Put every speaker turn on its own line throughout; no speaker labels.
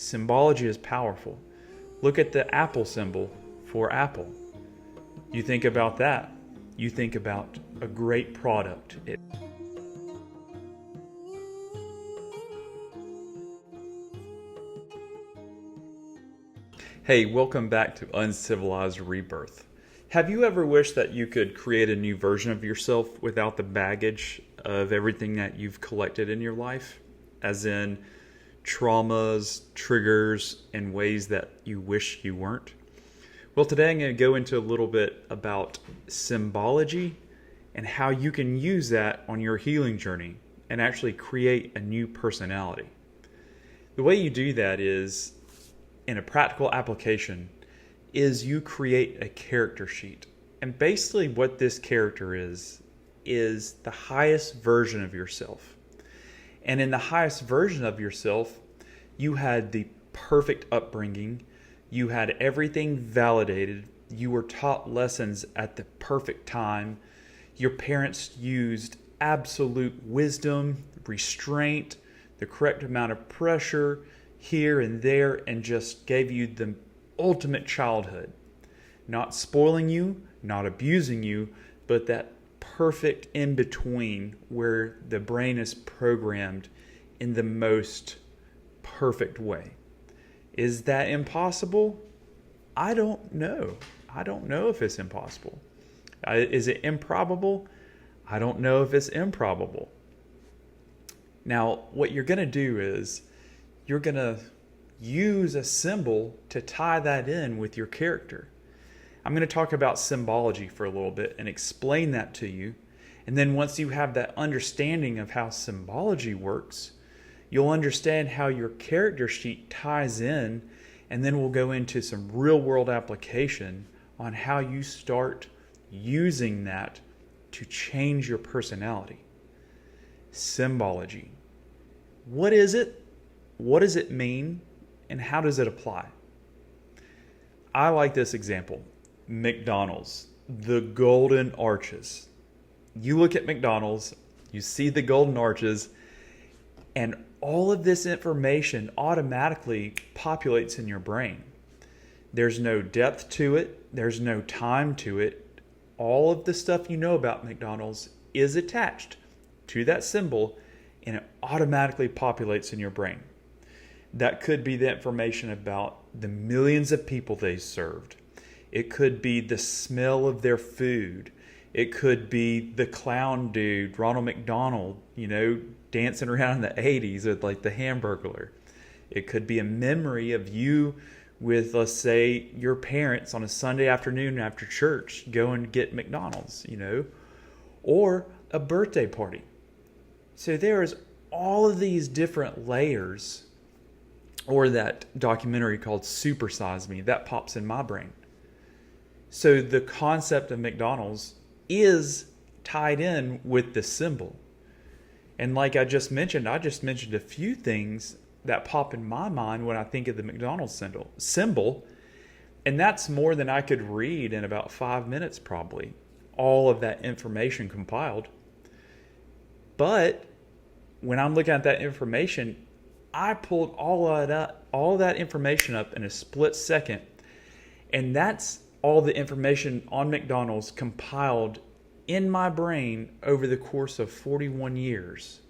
Symbology is powerful. Look at the Apple symbol for Apple. You think about that, you think about a great product. Hey, welcome back to Uncivilized Rebirth. Have you ever wished that you could create a new version of yourself without the baggage of everything that you've collected in your life? As in traumas, triggers, and ways that you wish you weren't? Well, today I'm going to go into a little bit about symbology and how you can use that on your healing journey and actually create a new personality. The way you do that is, in a practical application, is you create a character sheet. And basically what this character is the highest version of yourself. And in the highest version of yourself, you had the perfect upbringing, you had everything validated, you were taught lessons at the perfect time, your parents used absolute wisdom, restraint, the correct amount of pressure here and there, and just gave you the ultimate childhood. Not spoiling you, not abusing you, but that perfect in between where the brain is programmed in the most perfect way. Is that impossible? I don't know. I don't know if it's impossible. Is it improbable? I don't know if it's improbable. Now, what you're going to do is you're going to use a symbol to tie that in with your character. I'm going to talk about symbology for a little bit and explain that to you. And then once you have that understanding of how symbology works, you'll understand how your character sheet ties in, and then we'll go into some real world application on how you start using that to change your personality. Symbology. What is it? What does it mean? And how does it apply? I like this example. McDonald's, the golden arches. You look at McDonald's, you see the golden arches, and all of this information automatically populates in your brain. There's no depth to it. There's no time to it. All of the stuff you know about McDonald's is attached to that symbol, and it automatically populates in your brain. That could be the information about the millions of people they served. It could be the smell of their food. It could be the clown dude, Ronald McDonald, dancing around in the 80s with like the Hamburglar. It could be a memory of you with, let's say, your parents on a Sunday afternoon after church going to get McDonald's, or a birthday party. So there is all of these different layers. Or that documentary called Super Size Me, that pops in my brain. So the concept of McDonald's is tied in with the symbol. And like I just mentioned a few things that pop in my mind when I think of the McDonald's symbol. And that's more than I could read in about 5 minutes probably. All of that information compiled. But when I'm looking at that information, I pulled all that information up in a split second. And that's all the information on McDonald's compiled in my brain over the course of 41 years.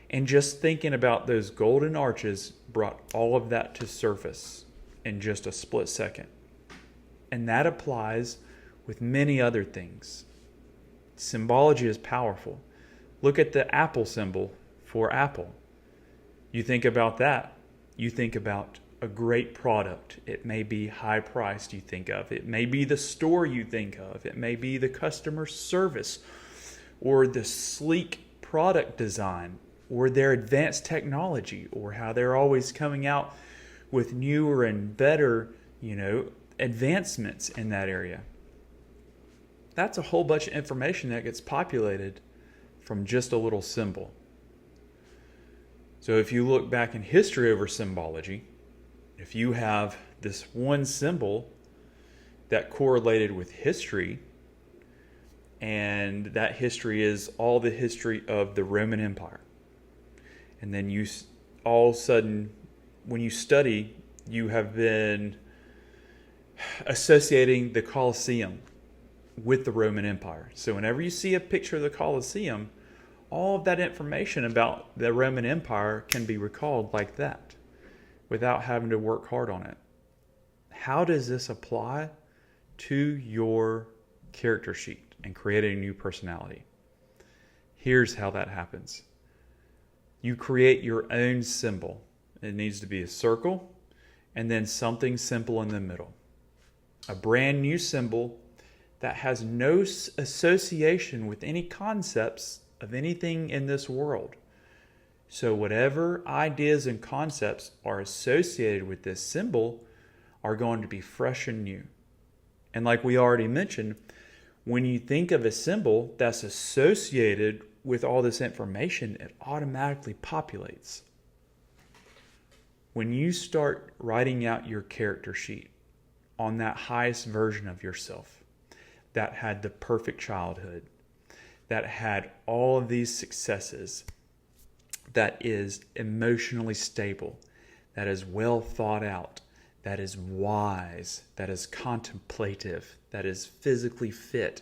And just thinking about those golden arches brought all of that to surface in just a split second. And that applies with many other things. Symbology is powerful. Look at the Apple symbol for Apple. You think about that, you think about a great product. It may be high priced, you think of. It may be the store you think of. It may be the customer service or the sleek product design or their advanced technology or how they're always coming out with newer and better, advancements in that area. That's a whole bunch of information that gets populated from just a little symbol. So if you look back in history over symbology, if you have this one symbol that correlated with history, and that history is all the history of the Roman Empire, and then you all of a sudden when you study, you have been associating the Colosseum with the Roman Empire. So whenever you see a picture of the Colosseum, all of that information about the Roman Empire can be recalled like that without having to work hard on it. How does this apply to your character sheet and creating a new personality? Here's how that happens. You create your own symbol. It needs to be a circle and then something simple in the middle. A brand new symbol that has no association with any concepts of anything in this world. So whatever ideas and concepts are associated with this symbol are going to be fresh and new. And like we already mentioned, when you think of a symbol that's associated with all this information, it automatically populates. When you start writing out your character sheet on that highest version of yourself that had the perfect childhood, that had all of these successes, that is emotionally stable, that is well thought out, that is wise, that is contemplative, that is physically fit,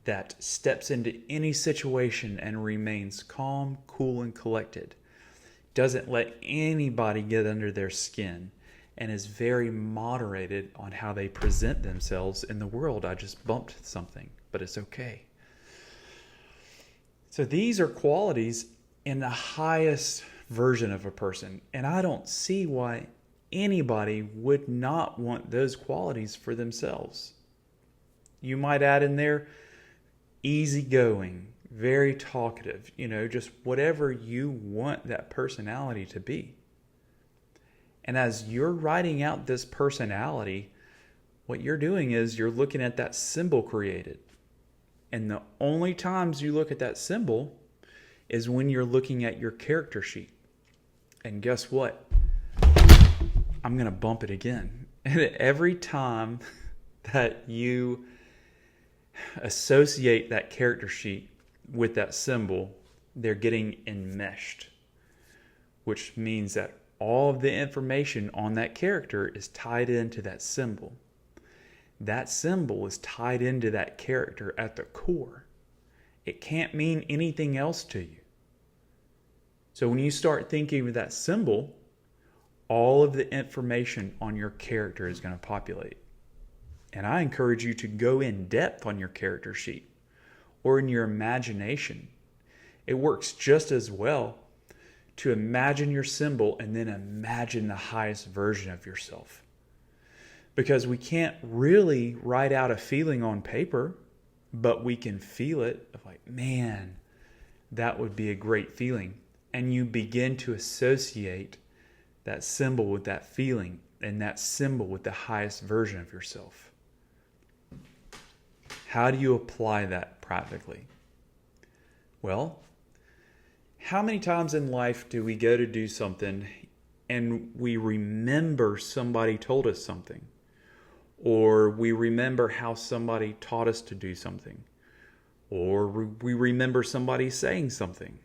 that steps into any situation and remains calm, cool, and collected, doesn't let anybody get under their skin, and is very moderated on how they present themselves in the world. I just bumped something, but it's okay. So these are qualities in the highest version of a person, and I don't see why anybody would not want those qualities for themselves. You might add in there easygoing, very talkative, just whatever you want that personality to be. And as you're writing out this personality, what you're doing is you're looking at that symbol created. And the only times you look at that symbol is when you're looking at your character sheet. And guess what? I'm going to bump it again. And every time that you associate that character sheet with that symbol, they're getting enmeshed, which means that all of the information on that character is tied into that symbol. That symbol is tied into that character at the core. It can't mean anything else to you. So when you start thinking of that symbol, all of the information on your character is going to populate. And I encourage you to go in depth on your character sheet or in your imagination. It works just as well to imagine your symbol and then imagine the highest version of yourself. Because we can't really write out a feeling on paper, but we can feel it of like, man, that would be a great feeling. And you begin to associate that symbol with that feeling and that symbol with the highest version of yourself. How do you apply that practically? Well, how many times in life do we go to do something and we remember somebody told us something? Or we remember how somebody taught us to do something? Or we remember somebody saying something?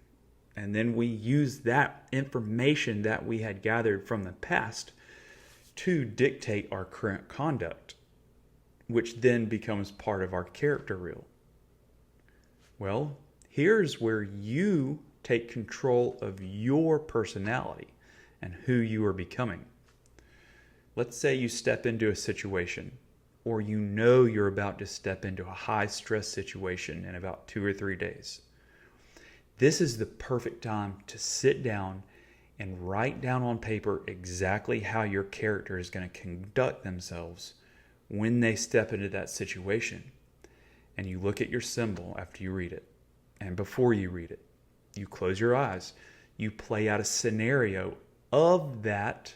And then we use that information that we had gathered from the past to dictate our current conduct, which then becomes part of our character reel. Well, here's where you take control of your personality and who you are becoming. Let's say you step into a situation, or you're about to step into a high-stress situation in about 2 or 3 days. This is the perfect time to sit down and write down on paper exactly how your character is going to conduct themselves when they step into that situation. And you look at your symbol after you read it. And before you read it, you close your eyes. You play out a scenario of that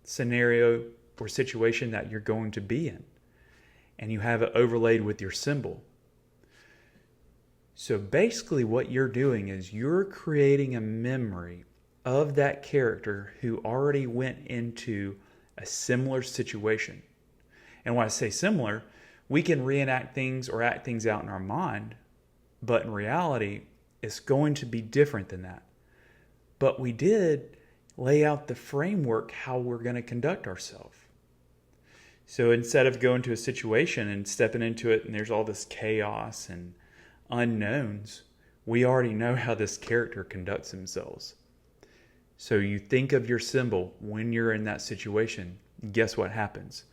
scenario or situation that you're going to be in. And you have it overlaid with your symbol. So basically what you're doing is you're creating a memory of that character who already went into a similar situation. And when I say similar, we can reenact things or act things out in our mind, but in reality, it's going to be different than that. But we did lay out the framework how we're going to conduct ourselves. So instead of going to a situation and stepping into it and there's all this chaos and unknowns, we already know how this character conducts themselves. So you think of your symbol when you're in that situation. Guess what happens?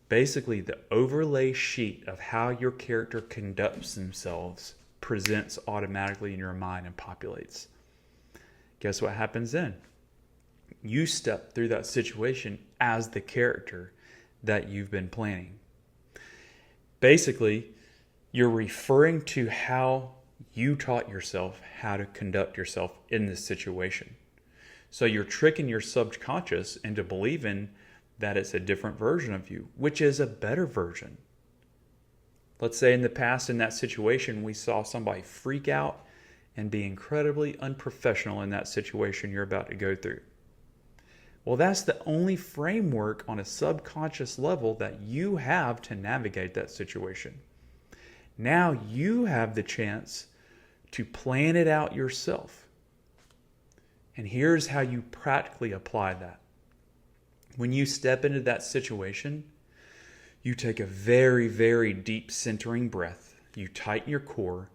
Basically, the overlay sheet of how your character conducts themselves presents automatically in your mind and populates. Guess what happens then? You step through that situation as the character that you've been planning. Basically, you're referring to how you taught yourself how to conduct yourself in this situation. So you're tricking your subconscious into believing that it's a different version of you, which is a better version. Let's say in the past, in that situation, we saw somebody freak out and be incredibly unprofessional in that situation you're about to go through. Well, that's the only framework on a subconscious level that you have to navigate that situation. Now you have the chance to plan it out yourself. And here's how you practically apply that. When you step into that situation, you take a very, very deep centering breath. You tighten your core,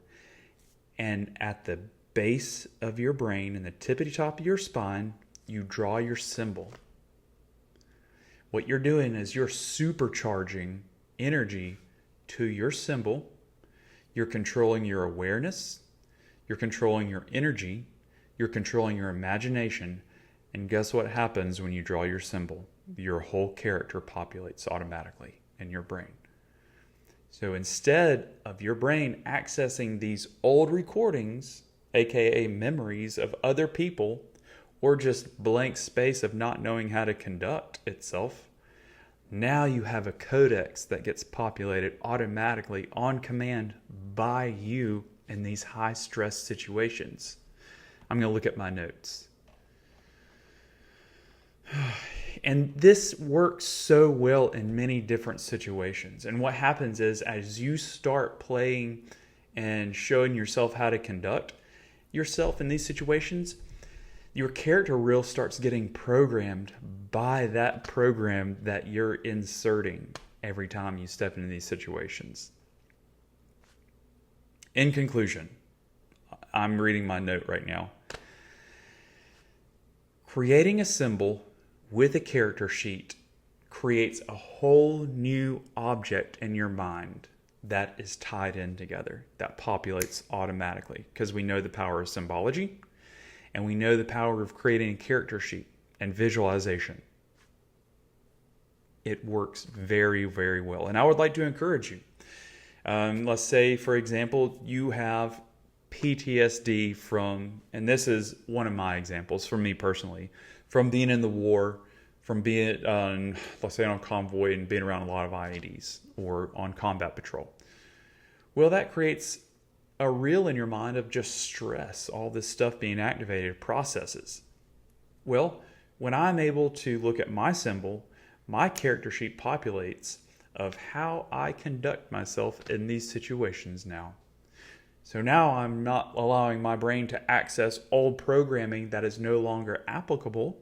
and at the base of your brain and the tippity top of your spine, you draw your symbol. What you're doing is you're supercharging energy to your symbol. You're controlling your awareness. You're controlling your energy. You're controlling your imagination. And guess what happens when you draw your symbol? Your whole character populates automatically in your brain. So instead of your brain accessing these old recordings, aka memories of other people, or just blank space of not knowing how to conduct itself, now you have a codex that gets populated automatically on command by you in these high stress situations. I'm going to look at my notes. And this works so well in many different situations. And what happens is, as you start playing and showing yourself how to conduct yourself in these situations, your character reel starts getting programmed by that program that you're inserting every time you step into these situations. In conclusion, I'm reading my note right now. Creating a symbol with a character sheet creates a whole new object in your mind that is tied in together, that populates automatically, because we know the power of symbology and we know the power of creating a character sheet and visualization. It works very, very well. And I would like to encourage you. Let's say, for example, you have PTSD from, and this is one of my examples for me personally, from being in the war, from being on, let's say, on convoy and being around a lot of IEDs or on combat patrol. Well, that creates a reel in your mind of just stress, all this stuff being activated, processes. Well, when I'm able to look at my symbol, my character sheet populates of how I conduct myself in these situations now. So now I'm not allowing my brain to access old programming that is no longer applicable.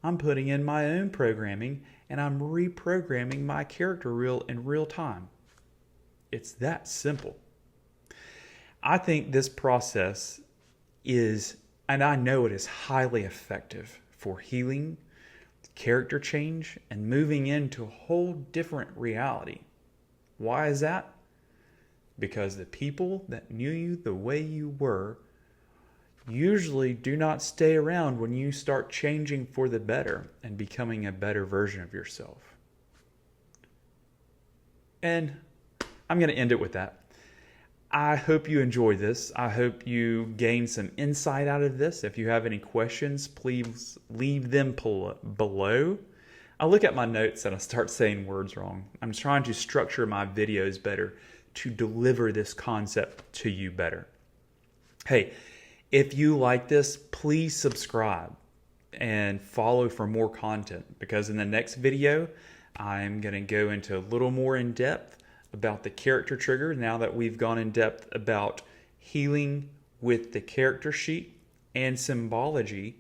I'm putting in my own programming and I'm reprogramming my character reel in real time. It's that simple. I think this process is, and I know it is highly effective for healing, character change, and moving into a whole different reality. Why is that? Because the people that knew you the way you were usually do not stay around when you start changing for the better and becoming a better version of yourself. And I'm going to end it with that. I hope you enjoyed this. I hope you gained some insight out of this. If you have any questions, please leave them below. I look at my notes and I start saying words wrong. I'm trying to structure my videos better to deliver this concept to you better. Hey, if you like this, please subscribe and follow for more content, because in the next video, I'm going to go into a little more in depth about the character trigger. Now that we've gone in depth about healing with the character sheet and symbology,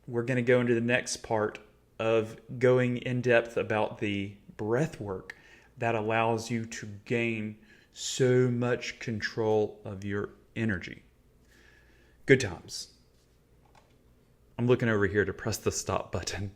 we're going to go into the next part of going in depth about the breath work that allows you to gain so much control of your energy. Good times. I'm looking over here to press the stop button.